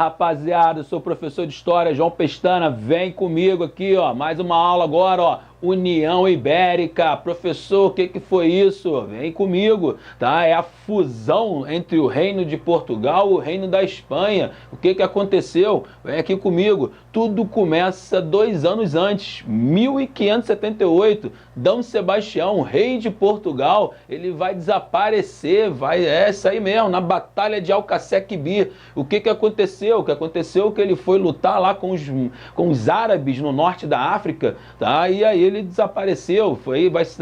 rapaziada, eu sou o professor de História, João Pestana, vem comigo aqui, ó, mais uma aula agora, ó, União Ibérica. Professor, o que foi isso? Vem comigo, tá? É a fusão entre o Reino de Portugal e o Reino da Espanha. O que aconteceu? Vem aqui comigo. Tudo começa 2 anos antes, 1578. Dom Sebastião, rei de Portugal, ele vai desaparecer, é isso aí mesmo, na Batalha de Alcacer-Quibir. O que aconteceu? O que aconteceu é que ele foi lutar lá com os árabes no norte da África, tá? E aí ele desapareceu.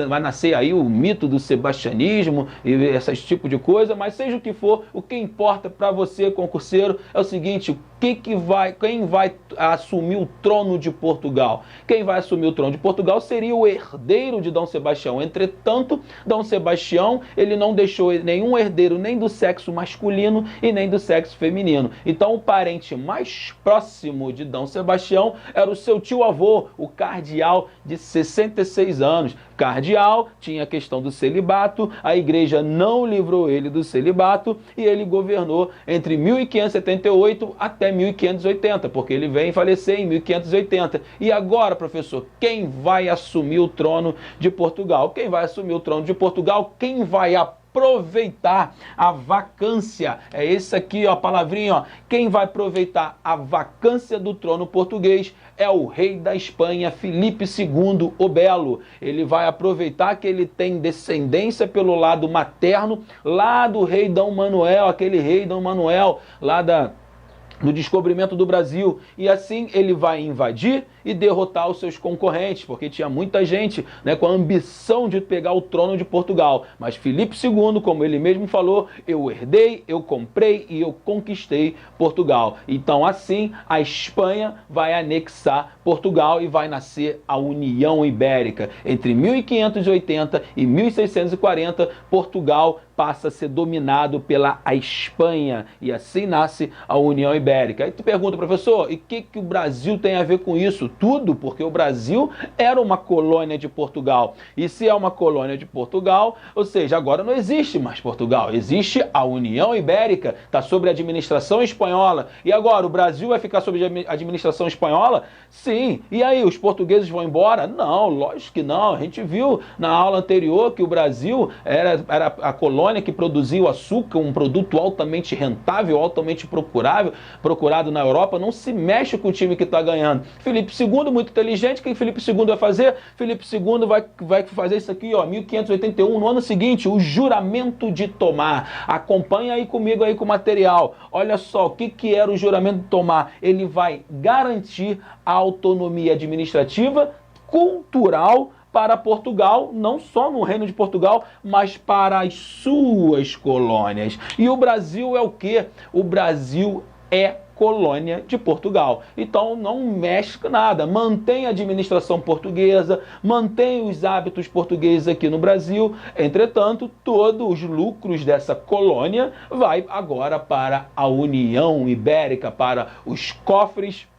Vai nascer aí o mito do sebastianismo e esse tipo de coisa, mas seja o que for, o que importa para você, concurseiro, é o seguinte: quem vai assumir o trono de Portugal? Quem vai assumir o trono de Portugal seria o herdeiro de Dom Sebastião. Entretanto, Dom Sebastião, ele não deixou nenhum herdeiro nem do sexo masculino e nem do sexo feminino. Então, o parente mais próximo de Dom Sebastião era o seu tio-avô, o cardeal de 66 anos. Cardeal, tinha a questão do celibato, a igreja não livrou ele do celibato e ele governou entre 1578 até 1580, porque ele vem falecer em 1580. E agora, professor, quem vai assumir o trono de Portugal? Quem vai assumir o trono de Portugal? Quem vai aproveitar a vacância? É esse aqui, ó, a palavrinha, ó. Quem vai aproveitar a vacância do trono português é o rei da Espanha, Filipe II o Belo. Ele vai aproveitar que ele tem descendência pelo lado materno, lá do rei Dom Manuel, aquele rei Dom Manuel, lá do descobrimento do Brasil, e assim ele vai invadir e derrotar os seus concorrentes, porque tinha muita gente, né, com a ambição de pegar o trono de Portugal. Mas Filipe II, como ele mesmo falou, eu herdei, eu comprei e eu conquistei Portugal. Então assim a Espanha vai anexar Portugal e vai nascer a União Ibérica. Entre 1580 e 1640, Portugal passa a ser dominado pela Espanha e assim nasce a União Ibérica. Aí tu pergunta, professor, e o que o Brasil tem a ver com isso? Tudo, porque o Brasil era uma colônia de Portugal. E se é uma colônia de Portugal, ou seja, agora não existe mais Portugal, existe a União Ibérica, está sob a administração espanhola. E agora, o Brasil vai ficar sob a administração espanhola? Sim. E aí, os portugueses vão embora? Não, lógico que não. A gente viu na aula anterior que o Brasil era a colônia que produzia o açúcar, um produto altamente rentável, altamente procurado na Europa. Não se mexe com o time que está ganhando. Filipe II, muito inteligente, o que Filipe II vai fazer? Filipe II vai fazer isso aqui, ó, 1581, no ano seguinte, o juramento de Tomar. Acompanha aí comigo aí com o material. Olha só, o que era o juramento de Tomar? Ele vai garantir a autonomia administrativa, cultural, para Portugal, não só no Reino de Portugal, mas para as suas colônias. E o Brasil é o quê? O Brasil é colônia de Portugal. Então não mexe com nada, mantém a administração portuguesa, mantém os hábitos portugueses aqui no Brasil. Entretanto, todos os lucros dessa colônia vai agora para a União Ibérica, para os cofres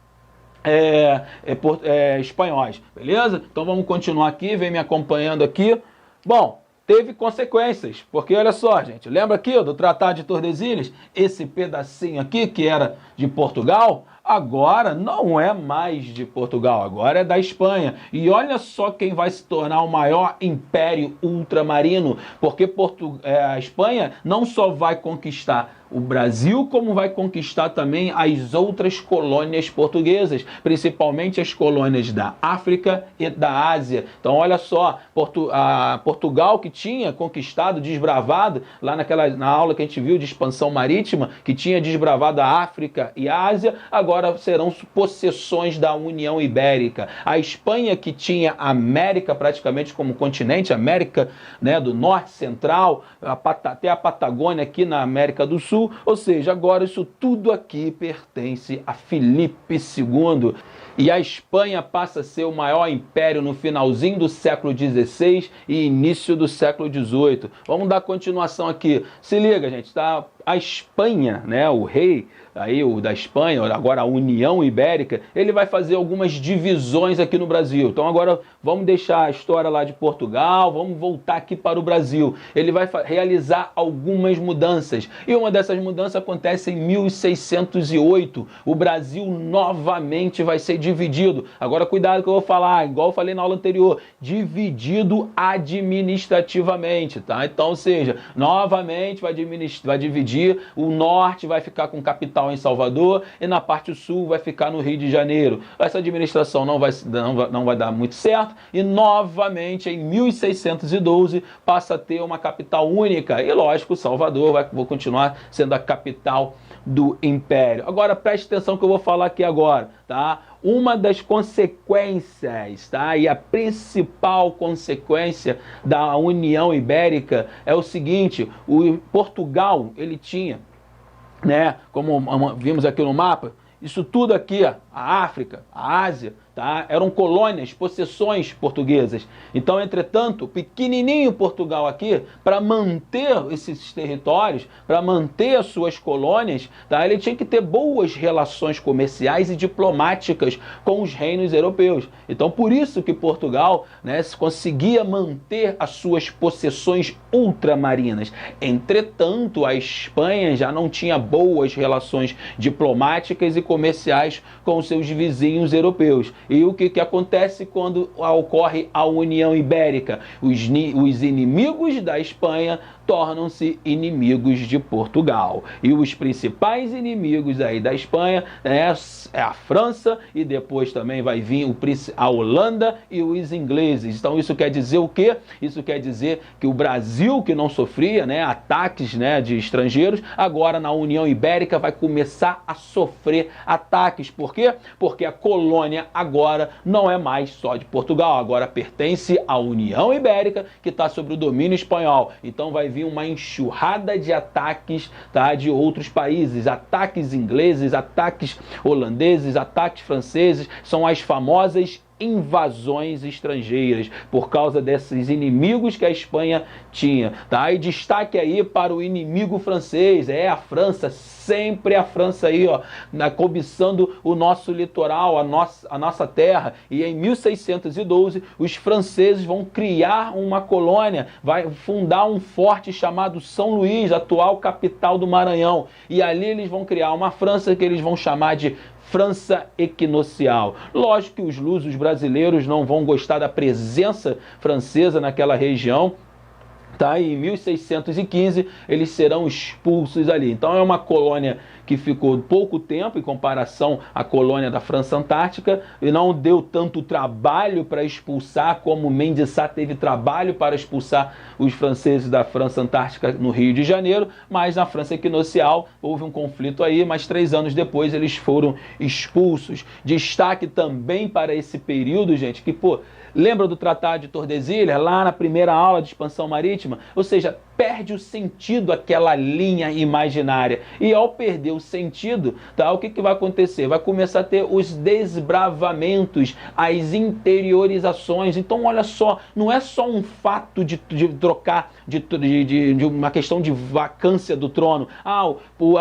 espanhóis, beleza? Então vamos continuar aqui, vem me acompanhando aqui. Bom, teve consequências, porque olha só, gente, lembra aqui do Tratado de Tordesilhas? Esse pedacinho aqui que era de Portugal, agora não é mais de Portugal, agora é da Espanha. E olha só quem vai se tornar o maior império ultramarino, porque a Espanha não só vai conquistar o Brasil, como vai conquistar também as outras colônias portuguesas, principalmente as colônias da África e da Ásia. Então olha só, Portugal que tinha conquistado, desbravado, lá na aula que a gente viu de expansão marítima, que tinha desbravado a África e a Ásia, agora serão possessões da União Ibérica. A Espanha, que tinha a América praticamente como continente, América, né, do Norte, Central, até a Patagônia aqui na América do Sul, ou seja, agora isso tudo aqui pertence a Filipe II. E a Espanha passa a ser o maior império no finalzinho do século XVI e início do século XVIII. Vamos dar continuação aqui. Se liga, gente, tá? a Espanha, né, o rei aí o da Espanha, agora a União Ibérica, ele vai fazer algumas divisões aqui no Brasil. Então agora vamos deixar a história lá de Portugal, vamos voltar aqui para o Brasil. Ele vai realizar algumas mudanças. E uma dessas mudanças acontece em 1608. O Brasil novamente vai ser dividido. Agora cuidado que eu vou falar, igual eu falei na aula anterior, dividido administrativamente, tá? Então, ou seja, novamente vai dividir, o norte vai ficar com capital em Salvador e na parte sul vai ficar no Rio de Janeiro. Essa administração não vai dar muito certo e novamente em 1612 passa a ter uma capital única e lógico, Salvador vai continuar sendo a capital do Império. Agora preste atenção que eu vou falar aqui agora, tá? Uma das consequências, tá? E a principal consequência da União Ibérica é o seguinte, o Portugal, ele tinha, né, como vimos aqui no mapa, isso tudo aqui, ó, a África, a Ásia, tá? Eram colônias, possessões portuguesas. Então, entretanto, pequenininho Portugal aqui, para manter esses territórios, para manter as suas colônias, tá? Ele tinha que ter boas relações comerciais e diplomáticas com os reinos europeus. Então, por isso que Portugal, né, conseguia manter as suas possessões ultramarinas. Entretanto, a Espanha já não tinha boas relações diplomáticas e comerciais com os seus vizinhos europeus. E o que acontece quando ocorre a União Ibérica? Os inimigos da Espanha tornam-se inimigos de Portugal. E os principais inimigos aí da Espanha é a França e depois também vai vir a Holanda e os ingleses. Então isso quer dizer o quê? Isso quer dizer que o Brasil, que não sofria, né, ataques, né, de estrangeiros, agora na União Ibérica vai começar a sofrer ataques. Por quê? Porque a colônia agora não é mais só de Portugal, agora pertence à União Ibérica, que está sob o domínio espanhol. Então vai vir uma enxurrada de ataques, tá, de outros países, ataques ingleses, ataques holandeses, ataques franceses, são as famosas invasões estrangeiras, por causa desses inimigos que a Espanha tinha, tá? E destaque aí para o inimigo francês, a França, sempre a França aí, ó, cobiçando o nosso litoral, a nossa terra. E em 1612, os franceses vão criar uma colônia, vai fundar um forte chamado São Luís, atual capital do Maranhão. E ali eles vão criar uma França que eles vão chamar de França equinocial. Lógico que os lusos brasileiros não vão gostar da presença francesa naquela região, tá? E em 1615 eles serão expulsos ali. Então é uma colônia que ficou pouco tempo em comparação à colônia da França Antártica e não deu tanto trabalho para expulsar como Mendes Sá teve trabalho para expulsar os franceses da França Antártica no Rio de Janeiro, mas na França equinocial houve um conflito aí, mas 3 anos depois eles foram expulsos. Destaque também para esse período, gente, que, pô, lembra do Tratado de Tordesilhas, lá na primeira aula de expansão marítima? Ou seja, perde o sentido aquela linha imaginária. E ao perder o sentido, tá, o que vai acontecer? Vai começar a ter os desbravamentos, as interiorizações. Então, olha só, não é só um fato de trocar, de uma questão de vacância do trono. A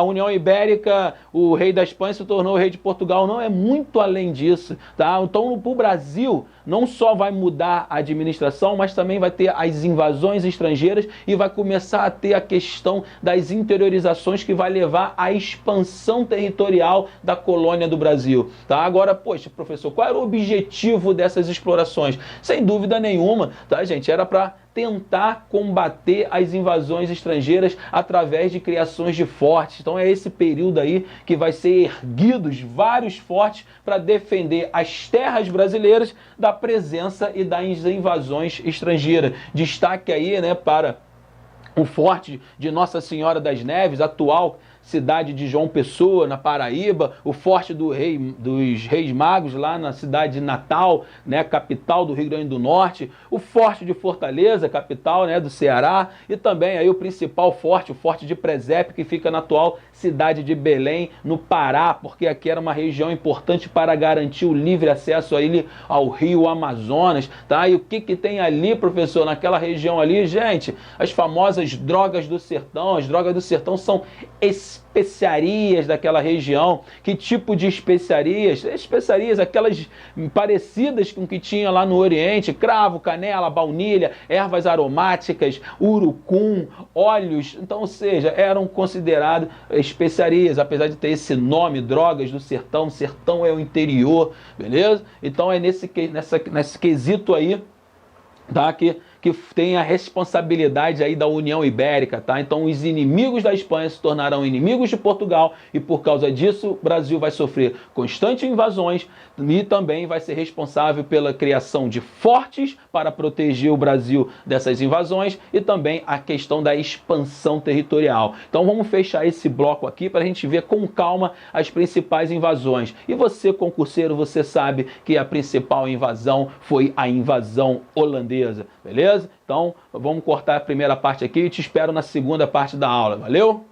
União Ibérica, o rei da Espanha se tornou o rei de Portugal. Não, é muito além disso, tá? Então, para o Brasil, não só vai mudar a administração, mas também vai ter as invasões estrangeiras e vai começar a ter a questão das interiorizações que vai levar à expansão territorial da colônia do Brasil. Tá? Agora, poxa, professor, qual era o objetivo dessas explorações? Sem dúvida nenhuma, tá, gente? Era para tentar combater as invasões estrangeiras através de criações de fortes. Então é esse período aí que vai ser erguidos vários fortes para defender as terras brasileiras da presença e das invasões estrangeiras. Destaque aí, né, para o forte de Nossa Senhora das Neves, atual cidade de João Pessoa, na Paraíba, o Forte dos Reis Magos, lá na cidade de Natal, né, capital do Rio Grande do Norte, o Forte de Fortaleza, capital, né, do Ceará, e também aí o principal forte, o Forte de Presépio, que fica na atual cidade de Belém, no Pará, porque aqui era uma região importante para garantir o livre acesso aí ao rio Amazonas, tá? E o que que tem ali, professor, naquela região ali, gente? As famosas drogas do sertão. As drogas do sertão são especiarias daquela região. Que tipo de especiarias? Especiarias, aquelas parecidas com o que tinha lá no Oriente: cravo, canela, baunilha, ervas aromáticas, urucum, óleos. Então, ou seja, eram consideradas especiarias, apesar de ter esse nome, drogas do sertão. Sertão é o interior, beleza? Então é nesse quesito aí, tá? Que tem a responsabilidade aí da União Ibérica, tá? Então os inimigos da Espanha se tornarão inimigos de Portugal e por causa disso o Brasil vai sofrer constantes invasões e também vai ser responsável pela criação de fortes para proteger o Brasil dessas invasões e também a questão da expansão territorial. Então vamos fechar esse bloco aqui para a gente ver com calma as principais invasões. E você, concurseiro, você sabe que a principal invasão foi a invasão holandesa, beleza? Então, vamos cortar a primeira parte aqui e te espero na segunda parte da aula. Valeu?